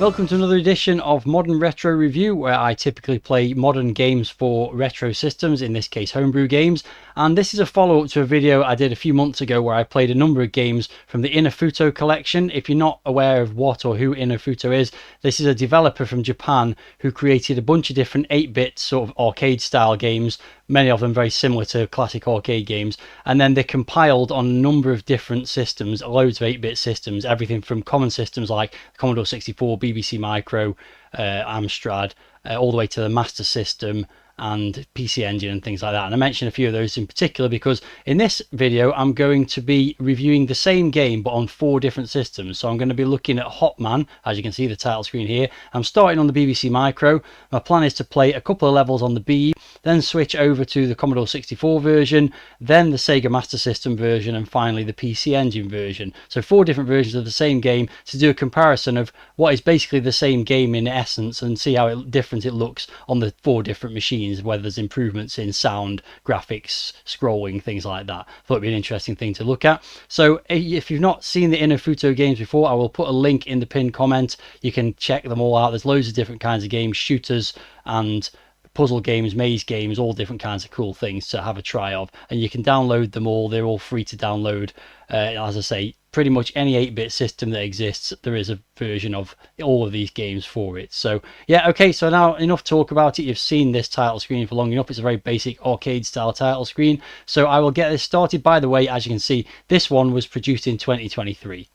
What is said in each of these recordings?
Welcome to another edition of Modern Retro Review, where I typically play modern games for retro systems, in this case homebrew games. And this is a follow-up to a video I did a few months ago where I played a number of games from the Inufuto collection. If you're not aware of what or who Inufuto is, this is a developer from Japan who created a bunch of different 8-bit sort of arcade style games, many of them very similar to classic arcade games, and then they're compiled on a number of different systems, loads of 8-bit systems, everything from common systems like Commodore 64, BBC Micro, Amstrad, all the way to the Master System and PC Engine and things like that. And I mention a few of those in particular because in this video I'm going to be reviewing the same game but on 4 different systems. So I'm going to be looking at Hopman, as you can see the title screen here. I'm starting on the BBC Micro. My plan is to play a couple of levels on the B, then switch over to the Commodore 64 version, then the Sega Master System version, and finally the PC Engine version. So 4 different versions of the same game to do a comparison of what is basically the same game in essence and see how different it looks on the 4 different machines, whether there's improvements in sound, graphics, scrolling, things like that. Thought it'd be an interesting thing to look at. So if you've not seen the Inufuto games before, I will put a link in the pinned comment. You can check them all out. There's loads of different kinds of games, shooters and puzzle games, maze games, all different kinds of cool things to have a try of, and you can download them all. They're all free to download. As I say, pretty much any 8-bit system that exists, there is a version of all of these games for it. So yeah, okay, so now enough talk about it. You've seen this title screen for long enough. It's a very basic arcade style title screen, so I will get this started. By the way, as you can see, this one was produced in 2023.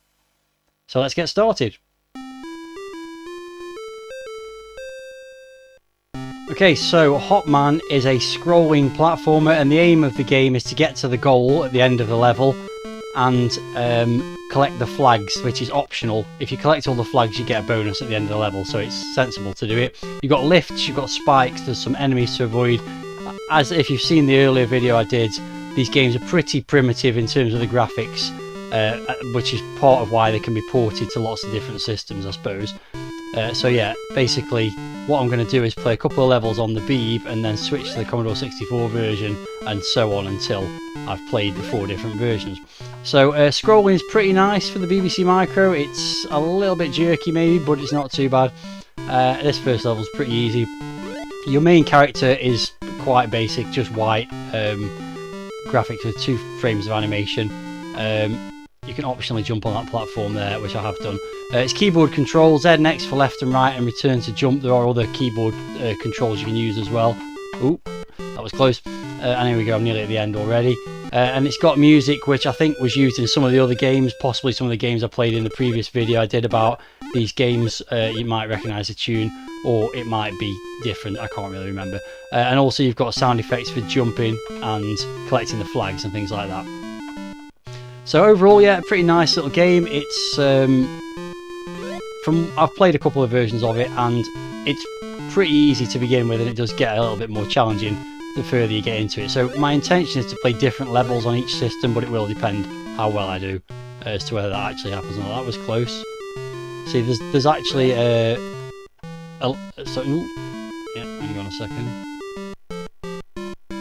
So let's get started. Okay, so Hopman is a scrolling platformer, and the aim of the game is to get to the goal at the end of the level and collect the flags, which is optional. If you collect all the flags, you get a bonus at the end of the level, so it's sensible to do it. You've got lifts, you've got spikes, there's some enemies to avoid. As if you've seen the earlier video I did, these games are pretty primitive in terms of the graphics, which is part of why they can be ported to lots of different systems, I suppose. So yeah, basically what I'm going to do is play a couple of levels on the Beeb and then switch to the Commodore 64 version and so on until I've played the 4 different versions. So scrolling is pretty nice for the BBC Micro. It's a little bit jerky maybe, but it's not too bad. This first level is pretty easy. Your main character is quite basic, just white graphics with 2 frames of animation. You can optionally jump on that platform there, which I have done. It's keyboard controls, Z and X for left and right, and return to jump. There are other keyboard controls you can use as well. Ooh, that was close. And here we go, I'm nearly at the end already. And it's got music, which I think was used in some of the other games, possibly some of the games I played in the previous video I did about these games. You might recognise the tune, or it might be different, I can't really remember. And also you've got sound effects for jumping and collecting the flags and things like that. So overall, yeah, pretty nice little game. It's I've played a couple of versions of it, and it's pretty easy to begin with, and it does get a little bit more challenging the further you get into it. So my intention is to play different levels on each system, but it will depend how well I do as to whether that actually happens or not. That was close. See, there's actually yeah, hang on a second.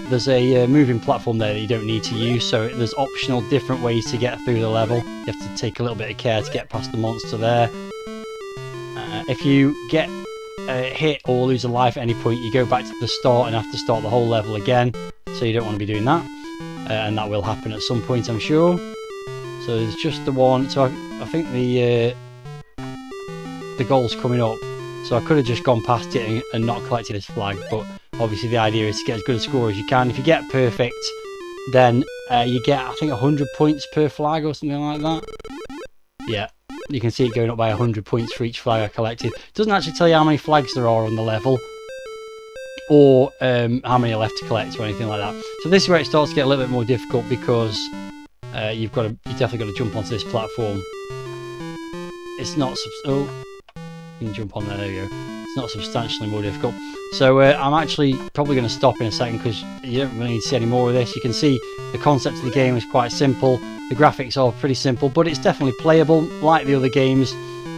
There's a moving platform there that you don't need to use, so there's optional different ways to get through the level. You have to take a little bit of care to get past the monster there. If you get hit or lose a life at any point, you go back to the start and have to start the whole level again, so you don't want to be doing that. And that will happen at some point, I'm sure. So there's just the one, so I think the goal's coming up, so I could have just gone past it and not collected this flag, but obviously the idea is to get as good a score as you can. If you get perfect, then you get, I think, 100 points per flag or something like that. Yeah, you can see it going up by 100 points for each flag I collected. It doesn't actually tell you how many flags there are on the level, or how many are left to collect or anything like that. So this is where it starts to get a little bit more difficult, because you definitely got to jump onto this platform. It's not oh, you can jump on there. There you go. It's not substantially more difficult. So I'm actually probably going to stop in a second, because you don't really need to see any more of this. You can see the concept of the game is quite simple. The graphics are pretty simple, but it's definitely playable like the other games.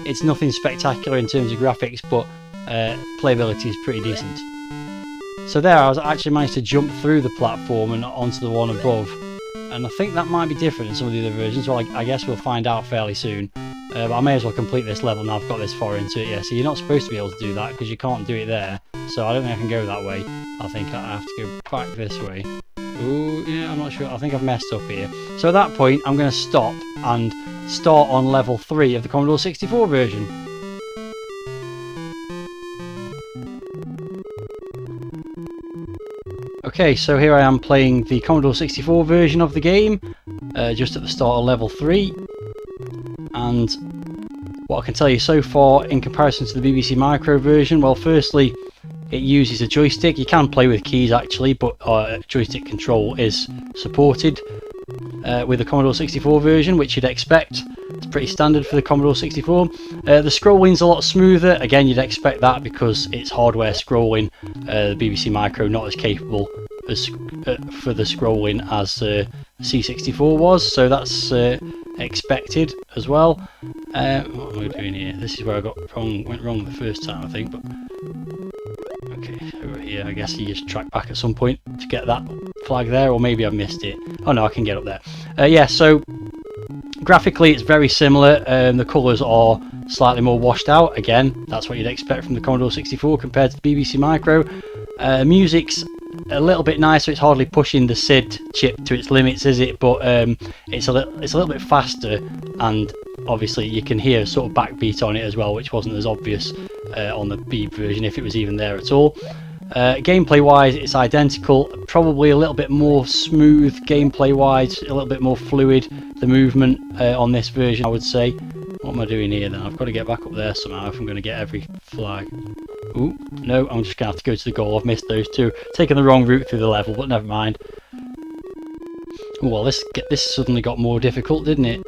It's nothing spectacular in terms of graphics, but playability is pretty decent. So there, I was actually managed to jump through the platform and onto the one above, and I think that might be different in some of the other versions. Well, I guess we'll find out fairly soon. But I may as well complete this level now I've got this far into it. Yeah, so you're not supposed to be able to do that because you can't do it there. So I don't think I can go that way. I think I have to go back this way. Ooh, yeah, I'm not sure. I think I've messed up here. So at that point, I'm going to stop and start on level 3 of the Commodore 64 version. Okay, so here I am playing the Commodore 64 version of the game, just at the start of level 3. And what I can tell you so far in comparison to the BBC Micro version, well, firstly, it uses a joystick. You can play with keys actually, but joystick control is supported with the Commodore 64 version, which you'd expect. It's pretty standard for the Commodore 64. The scrolling's a lot smoother. Again, you'd expect that because it's hardware scrolling. The BBC Micro not as capable as for the scrolling as C64 was, so that's expected as well. What am I doing here? This is where I went wrong the first time, I think. But okay, over here, I guess you just track back at some point to get that flag there, or maybe I've missed it. Oh no, I can get up there. Yeah, so graphically it's very similar. The colours are slightly more washed out. Again, that's what you'd expect from the Commodore 64 compared to the BBC Micro. Music's a little bit nicer. It's hardly pushing the SID chip to its limits, is it? But it's a little bit faster, and obviously you can hear a sort of backbeat on it as well, which wasn't as obvious on the Beeb version, if it was even there at all. Gameplay wise, it's identical, probably a little bit more smooth gameplay wise, a little bit more fluid, the movement on this version, I would say. What am I doing here then? I've got to get back up there somehow if I'm going to get every flag. Ooh, no, I'm just going to have to go to the goal. I've missed those two. Taken the wrong route through the level, but never mind. Ooh, well, this suddenly got more difficult, didn't it?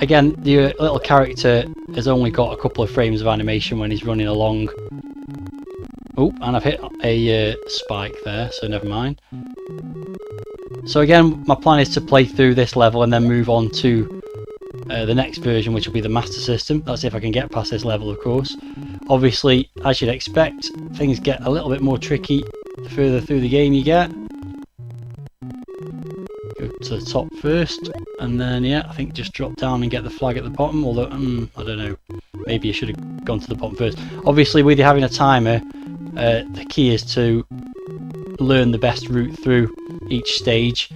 Again, the little character has only got a couple of frames of animation when he's running along. Oh, and I've hit a spike there, so never mind. So again, my plan is to play through this level and then move on to the next version, which will be the Master System. That's if I can get past this level, of course. Obviously, as you'd expect, things get a little bit more tricky the further through the game you get. Go to the top first, and then yeah, I think just drop down and get the flag at the bottom, although I don't know, maybe you should have gone to the bottom first. Obviously, with you having a timer, the key is to learn the best route through each stage,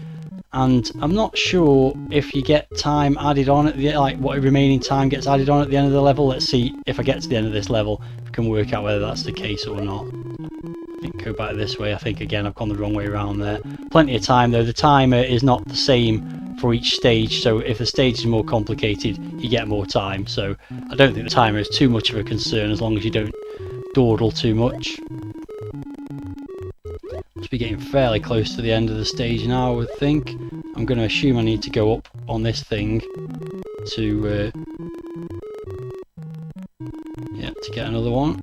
and I'm not sure if you get time added on at the what remaining time gets added on at the end of the level. Let's see if I get to the end of this level, we can work out whether that's the case or not. I think go back this way. I think again I've gone the wrong way around there. Plenty of time though. The timer is not the same for each stage, so if the stage is more complicated you get more time, so I don't think the timer is too much of a concern as long as you don't dawdle too much. Must be getting fairly close to the end of the stage now, I would think. I'm going to assume I need to go up on this thing to yeah, to get another one.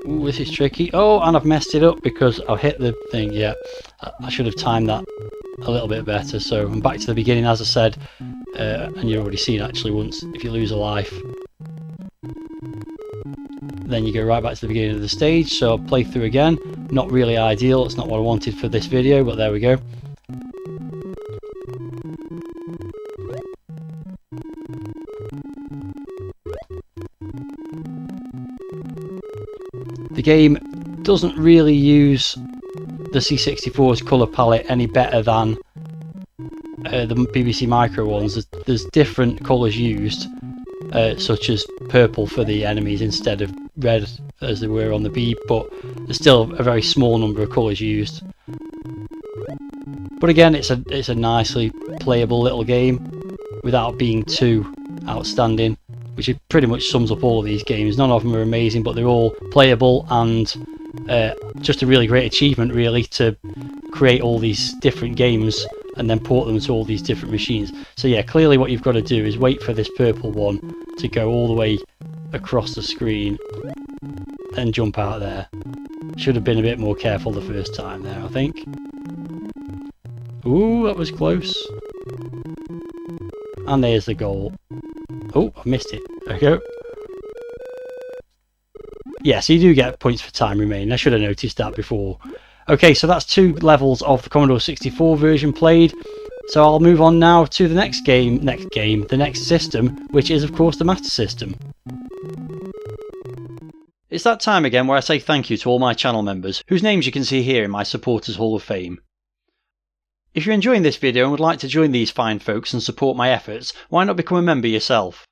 Ooh, this is tricky. Oh, and I've messed it up because I've hit the thing. Yeah, I should have timed that a little bit better. So I'm back to the beginning, as I said, and you've already seen actually once if you lose a life, then you go right back to the beginning of the stage. So I'll play through again. Not really ideal, it's not what I wanted for this video, but there we go. The game doesn't really use the C64's colour palette any better than the BBC Micro ones. There's different colours used, such as purple for the enemies instead of red as they were on the Beeb, but there's still a very small number of colours used. But again, it's a nicely playable little game without being too outstanding, which pretty much sums up all of these games. None of them are amazing, but they're all playable, and just a really great achievement really to create all these different games and then port them to all these different machines. So yeah, clearly what you've got to do is wait for this purple one to go all the way across the screen and jump out there. Should have been a bit more careful the first time there, I think. Ooh, that was close. And there's the goal. Oh, I missed it. There we go. Yeah, so you do get points for time remaining. I should have noticed that before. Okay, so that's 2 levels of the Commodore 64 version played. So I'll move on now to the next system, which is of course the Master System. It's that time again where I say thank you to all my channel members, whose names you can see here in my Supporters Hall of Fame. If you're enjoying this video and would like to join these fine folks and support my efforts, why not become a member yourself?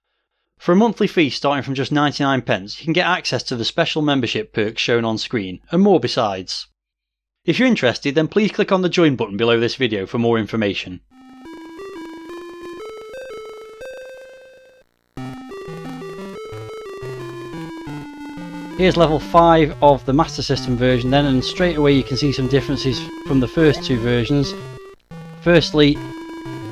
For a monthly fee starting from just 99p, you can get access to the special membership perks shown on screen, and more besides. If you're interested, then please click on the join button below this video for more information. Here's level 5 of the Master System version then, and straight away you can see some differences from the first 2 versions. Firstly,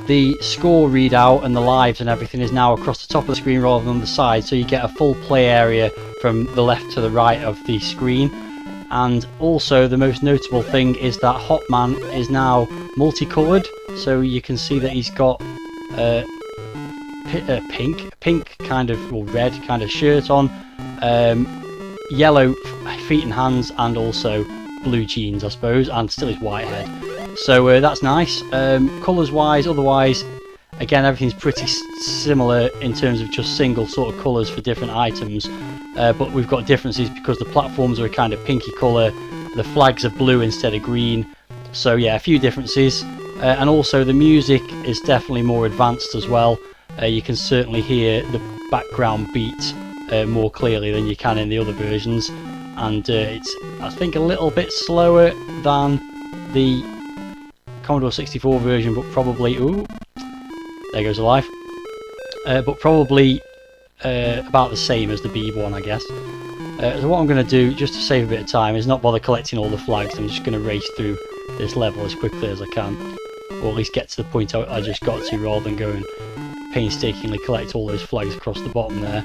the score readout and the lives and everything is now across the top of the screen rather than the side, so you get a full play area from the left to the right of the screen. And also the most notable thing is that Hopman is now multicoloured, so you can see that he's got a pink kind of, or red kind of shirt on, yellow feet and hands, and also blue jeans I suppose, and still his white head. So that's nice. Colours wise, otherwise, again everything's pretty similar in terms of just single sort of colours for different items, but we've got differences because the platforms are a kind of pinky colour, the flags are blue instead of green, so yeah, a few differences. And also the music is definitely more advanced as well. You can certainly hear the background beat more clearly than you can in the other versions, and it's, I think, a little bit slower than the Commodore 64 version, but probably, ooh, there goes a life, but probably about the same as the Beeb one, I guess. So what I'm going to do, just to save a bit of time, is not bother collecting all the flags. I'm just going to race through this level as quickly as I can, or at least get to the point I just got to, rather than go and painstakingly collect all those flags across the bottom there.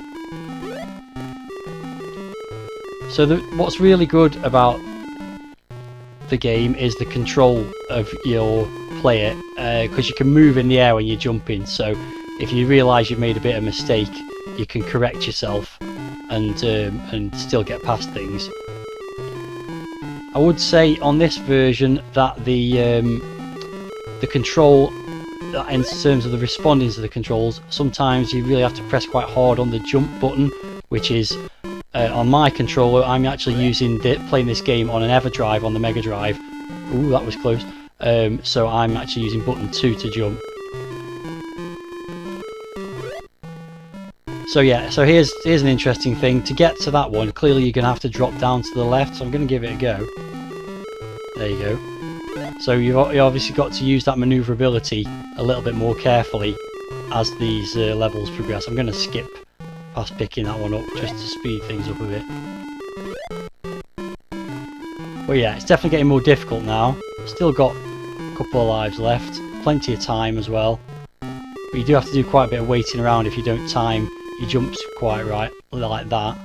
So what's really good about the game is the control of your player, because you can move in the air when you're jumping, so if you realise you've made a bit of mistake, you can correct yourself and still get past things. I would say on this version that the control, in terms of the responding to the controls, sometimes you really have to press quite hard on the jump button, which is on my controller. I'm actually playing this game on an EverDrive on the Mega Drive. Ooh, that was close. So I'm actually using button 2 to jump. So yeah, so here's an interesting thing. To get to that one, clearly you're going to have to drop down to the left, so I'm going to give it a go. There you go. So you obviously got to use that manoeuvrability a little bit more carefully as these levels progress. I'm going to skip past picking that one up just to speed things up a bit. But yeah, it's definitely getting more difficult now. Still got a couple of lives left, plenty of time as well. But you do have to do quite a bit of waiting around if you don't time your jumps quite right, like that.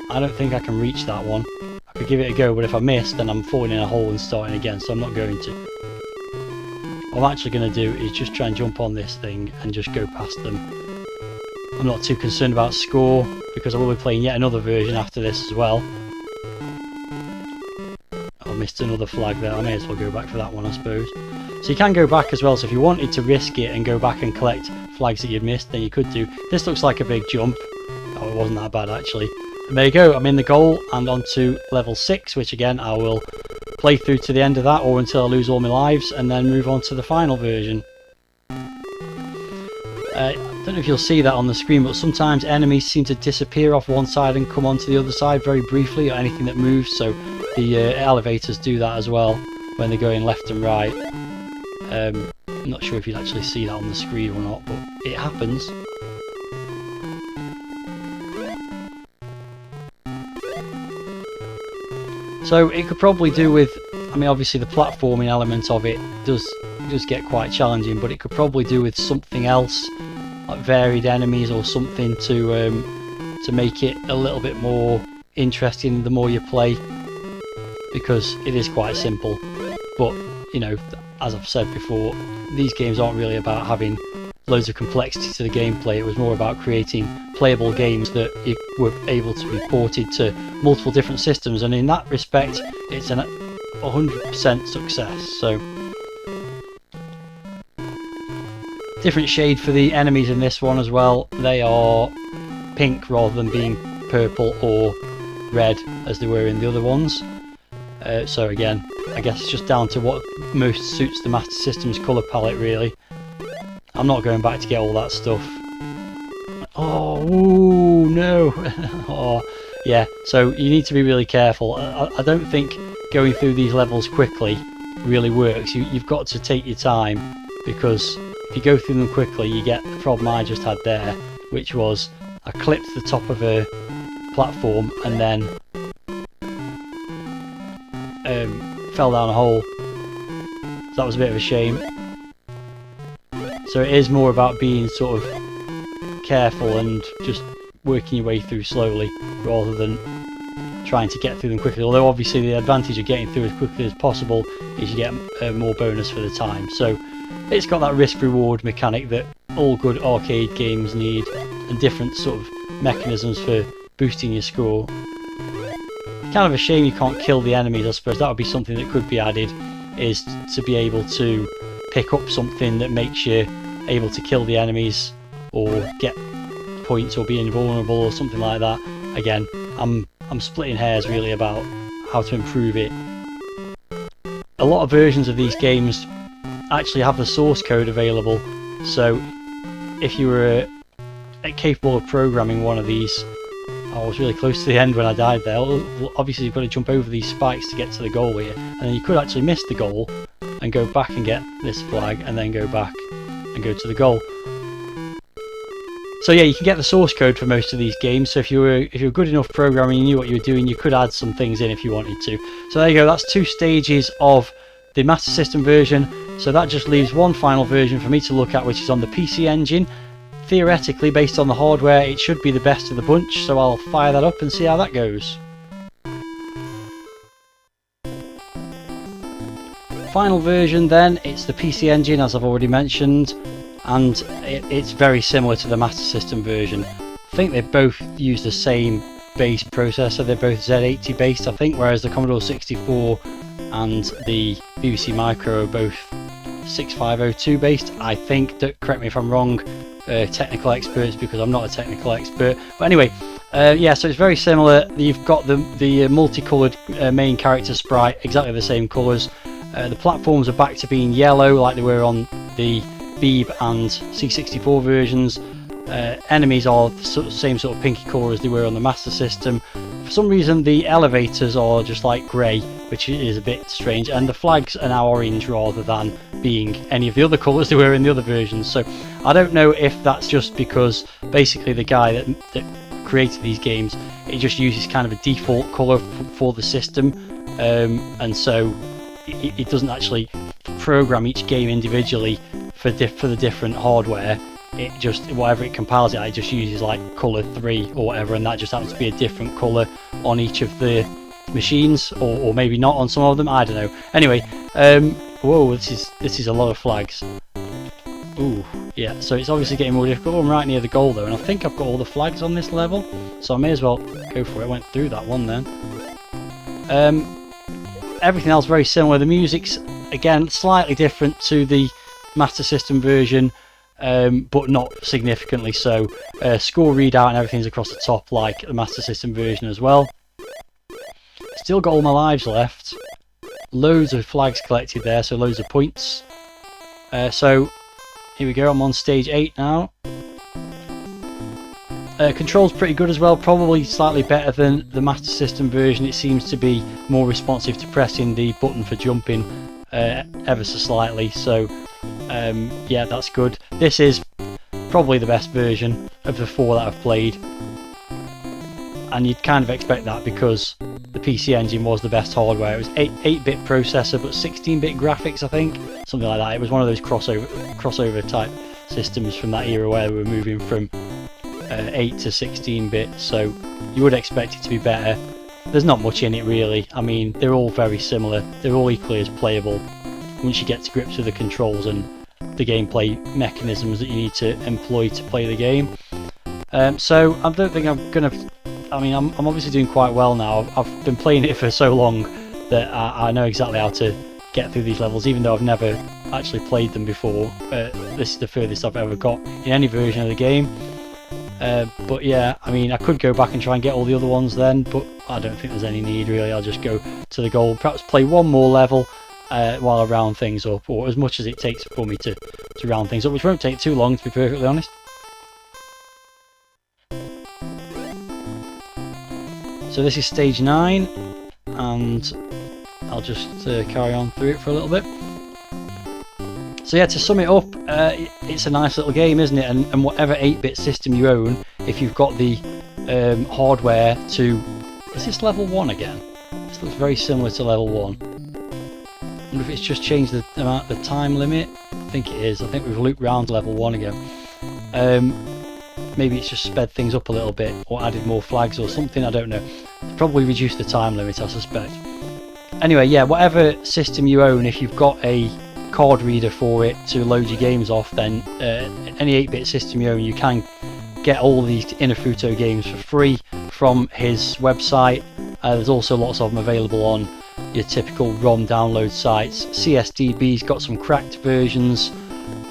I don't think I can reach that one. I could give it a go, but if I miss, then I'm falling in a hole and starting again, so I'm not going to. What I'm actually going to do is just try and jump on this thing and just go past them. I'm not too concerned about score, because I will be playing yet another version after this as well. I missed another flag there. I may as well go back for that one, I suppose. So you can go back as well, so if you wanted to risk it and go back and collect flags that you'd missed, then you could do. This looks like a big jump. Oh, it wasn't that bad actually. And there you go, I'm in the goal and on to level 6, which again I will play through to the end of that, or until I lose all my lives, and then move on to the final version. I don't know if you'll see that on the screen, but sometimes enemies seem to disappear off one side and come onto the other side very briefly, or anything that moves, so the elevators do that as well when they're going left and right. I'm not sure if you'd actually see that on the screen or not, but it happens. So it could probably do with, I mean obviously the platforming element of it does get quite challenging, but it could probably do with something else, like varied enemies or something, to make it a little bit more interesting the more you play, because it is quite simple. But you know, as I've said before, these games aren't really about having loads of complexity to the gameplay. It was more about creating playable games that were able to be ported to multiple different systems, and in that respect it's 100% success. So different shade for the enemies in this one as well. They are pink rather than being purple or red as they were in the other ones. So again, I guess it's just down to what most suits the Master System's colour palette really. I'm not going back to get all that stuff. Oh, ooh, no! Oh, yeah, so you need to be really careful. I don't think going through these levels quickly really works. You've got to take your time, because if you go through them quickly you get the problem I just had there, which was I clipped the top of a platform and then fell down a hole. So that was a bit of a shame. So it is more about being sort of careful and just working your way through slowly rather than trying to get through them quickly. Although obviously the advantage of getting through as quickly as possible is you get more bonus for the time. So it's got that risk-reward mechanic that all good arcade games need, and different sort of mechanisms for boosting your score. Kind of a shame you can't kill the enemies. I suppose that would be something that could be added, is to be able to pick up something that makes you able to kill the enemies or get points or be invulnerable or something like that. Again, I'm splitting hairs really about how to improve it. A lot of versions of these games actually have the source code available, so if you were capable of programming one of these, I was really close to the end when I died there. Obviously you've got to jump over these spikes to get to the goal here, and then you could actually miss the goal and go back and get this flag and then go back and go to the goal. So yeah, you can get the source code for most of these games, so if you were good enough programming, you knew what you were doing, you could add some things in if you wanted to. So there you go, that's 2 stages of the Master System version. So that just leaves one final version for me to look at, which is on the PC Engine. Theoretically, based on the hardware, it should be the best of the bunch, so I'll fire that up and see how that goes. Final version then, it's the PC Engine, as I've already mentioned, and it's very similar to the Master System version. I think they both use the same base processor, they're both Z80 based I think, whereas the Commodore 64 and the BBC Micro are both 6502 based, I think. Correct me if I'm wrong, technical experts, because I'm not a technical expert. But anyway, yeah, so it's very similar. You've got the multicoloured main character sprite, exactly the same colours. The platforms are back to being yellow like they were on the Beeb and C64 versions. Enemies are the same sort of pinky colour as they were on the Master System. For some reason the elevators are just like grey, which is a bit strange, and the flags are now orange rather than being any of the other colours they were in the other versions. So I don't know if that's just because basically the guy that created these games, it just uses kind of a default colour for the system, and so it doesn't actually program each game individually for the different hardware. It just, whatever it compiles it just uses like colour 3 or whatever, and that just happens to be a different colour on each of the machines, or maybe not on some of them, I don't know. Anyway, whoa, this is a lot of flags. Ooh, yeah, so it's obviously getting more difficult. I'm right near the goal though, and I think I've got all the flags on this level, so I may as well go for it. I went through that one then. Everything else very similar. The music's again slightly different to the Master System version, but not significantly so. Score readout and everything's across the top like the Master System version as well. Still got all my lives left. Loads of flags collected there, so loads of points. So here we go, I'm on stage 8 now. Control's pretty good as well, probably slightly better than the Master System version. It seems to be more responsive to pressing the button for jumping ever so slightly, so yeah, that's good. This is probably the best version of the 4 that I've played, and you'd kind of expect that because the PC Engine was the best hardware. It was 8-bit processor but 16-bit graphics, I think, something like that. It was one of those crossover type systems from that era where we were moving from 8 to 16-bit, so you would expect it to be better. There's not much in it really. I mean, they're all very similar. They're all equally as playable once you get to grips with the controls and the gameplay mechanisms that you need to employ to play the game. So I don't think I'm gonna. I mean, I'm obviously doing quite well now. I've been playing it for so long that I know exactly how to get through these levels, even though I've never actually played them before. This is the furthest I've ever got in any version of the game. But yeah, I mean, I could go back and try and get all the other ones then, but I don't think there's any need really. I'll just go to the goal, perhaps play one more level while I round things up, or as much as it takes for me to round things up, which won't take too long, to be perfectly honest. So this is stage 9, and I'll just carry on through it for a little bit. So yeah, to sum it up, it's a nice little game, isn't it? And whatever 8-bit system you own, if you've got the hardware to... Is this level 1 again? This looks very similar to level 1. I wonder if it's just changed the time limit. I think it is. I think we've looped round level 1 again. Maybe it's just sped things up a little bit, or added more flags or something, I don't know. Probably reduced the time limit, I suspect. Anyway, yeah, whatever system you own, if you've got a card reader for it to load your games off, then any 8-bit system you own, you can get all these Inufuto games for free from his website. There's also lots of them available on your typical ROM download sites. CSDB's got some cracked versions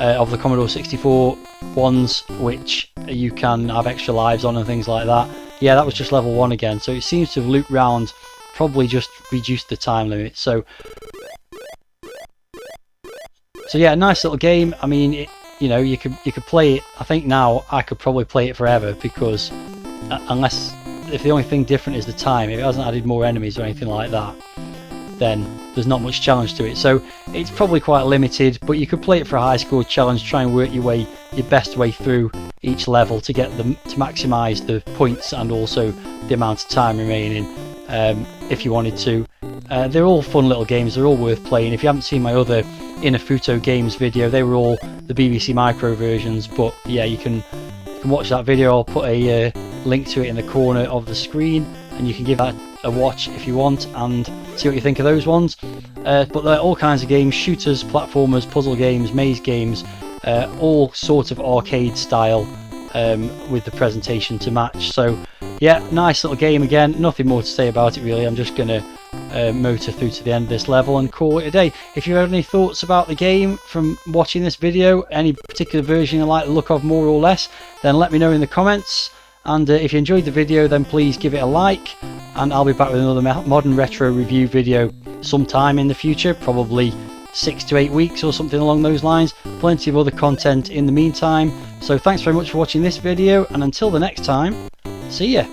of the Commodore 64 ones, which you can have extra lives on and things like that. Yeah, that was just level 1 again, so it seems to have looped round, probably just reduced the time limit. So yeah, a nice little game. I mean, you know, you could play it. I think now I could probably play it forever, because unless if the only thing different is the time, if it hasn't added more enemies or anything like that, then there's not much challenge to it. So it's probably quite limited, but you could play it for a high score challenge, try and work your best way through each level to get them to maximise the points and also the amount of time remaining, if you wanted to. They're all fun little games, they're all worth playing. If you haven't seen my other Inufuto games video, they were all the BBC Micro versions, but yeah, you can watch that video. I'll put a link to it in the corner of the screen, and you can give that a watch if you want and see what you think of those ones. But there are all kinds of games: shooters, platformers, puzzle games, maze games, all sorts of arcade style, with the presentation to match. So yeah, nice little game. Again, nothing more to say about it really. I'm just gonna motor through to the end of this level and call it a day. If you have any thoughts about the game from watching this video, any particular version you like the look of more or less, then let me know in the comments. And if you enjoyed the video, then please give it a like, and I'll be back with another modern retro review video sometime in the future, probably 6 to 8 weeks or something along those lines. Plenty of other content in the meantime. So thanks very much for watching this video, and until the next time, see ya.